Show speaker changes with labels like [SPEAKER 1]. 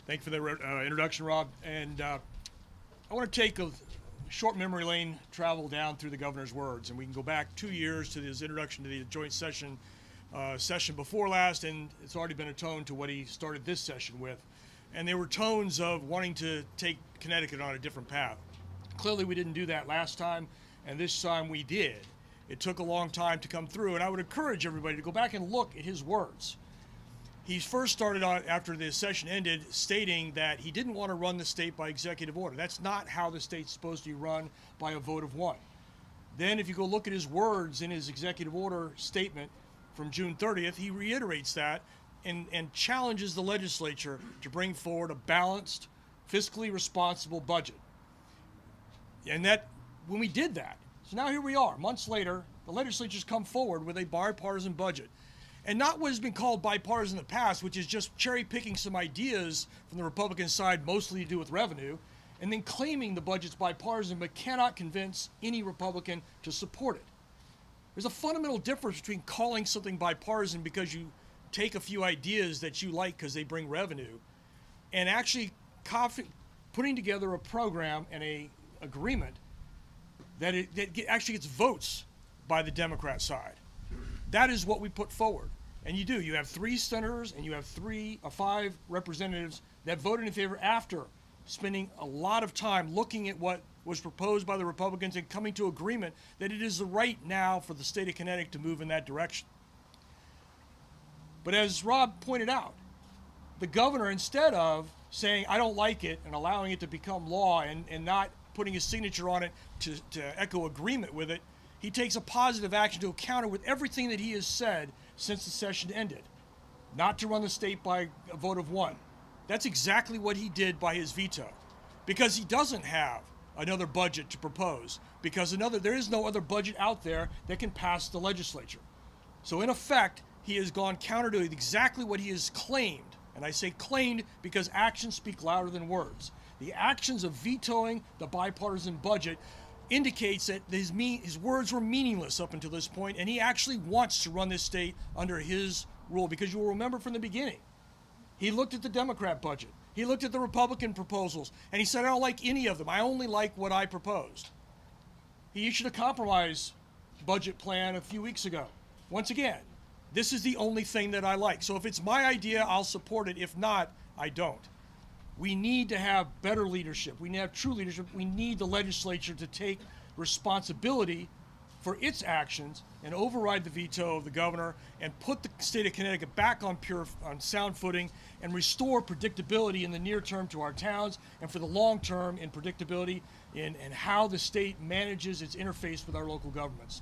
[SPEAKER 1] Thank you for the introduction, Rob. And I want to take a short memory lane travel down through the governor's words, and we can go back 2 years to his introduction to the joint session before last, and it's already been a tone to what he started this session with. And they were tones of wanting to take Connecticut on a different path. Clearly, we didn't do that last time, and this time we did. It took a long time to come through, and I would encourage everybody to go back and look at his words. He first started on, after the session ended, stating that he didn't want to run the state by executive order. That's not how the state's supposed to be run, by a vote of one. Then if you go look at his words in his executive order statement from June 30th, he reiterates that and challenges the legislature to bring forward a balanced, fiscally responsible budget. And that, when we did that, so now here we are, months later, the legislature's come forward with a bipartisan budget. And not what has been called bipartisan in the past, which is just cherry picking some ideas from the Republican side, mostly to do with revenue, and then claiming the budget's bipartisan, but cannot convince any Republican to support it. There's a fundamental difference between calling something bipartisan because you take a few ideas that you like because they bring revenue, and actually putting together a program and a agreement that actually gets votes by the Democrat side. That is what we put forward. And you do. You have 3 senators and you have 5 representatives that voted in favor after spending a lot of time looking at what was proposed by the Republicans and coming to agreement that it is the right now for the state of Connecticut to move in that direction. But as Rob pointed out, the governor, instead of saying, I don't like it, and allowing it to become law and not putting his signature on it to echo agreement with it, he takes a positive action to counter with everything that he has said since the session ended. Not to run the state by a vote of one. That's exactly what he did by his veto. Because he doesn't have another budget to propose. Because there is no other budget out there that can pass the legislature. So in effect, he has gone counter to exactly what he has claimed. And I say claimed because actions speak louder than words. The actions of vetoing the bipartisan budget indicates that his words were meaningless up until this point, and he actually wants to run this state under his rule, because you will remember from the beginning, he looked at the Democrat budget, he looked at the Republican proposals, and he said, I don't like any of them, I only like what I proposed. He issued a compromise budget plan a few weeks ago. Once again, this is the only thing that I like. So if it's my idea, I'll support it. If not, I don't. We need to have better leadership. We need to have true leadership. We need the legislature to take responsibility for its actions and override the veto of the governor and put the state of Connecticut back on sound footing and restore predictability in the near term to our towns, and for the long term in predictability in how the state manages its interface with our local governments.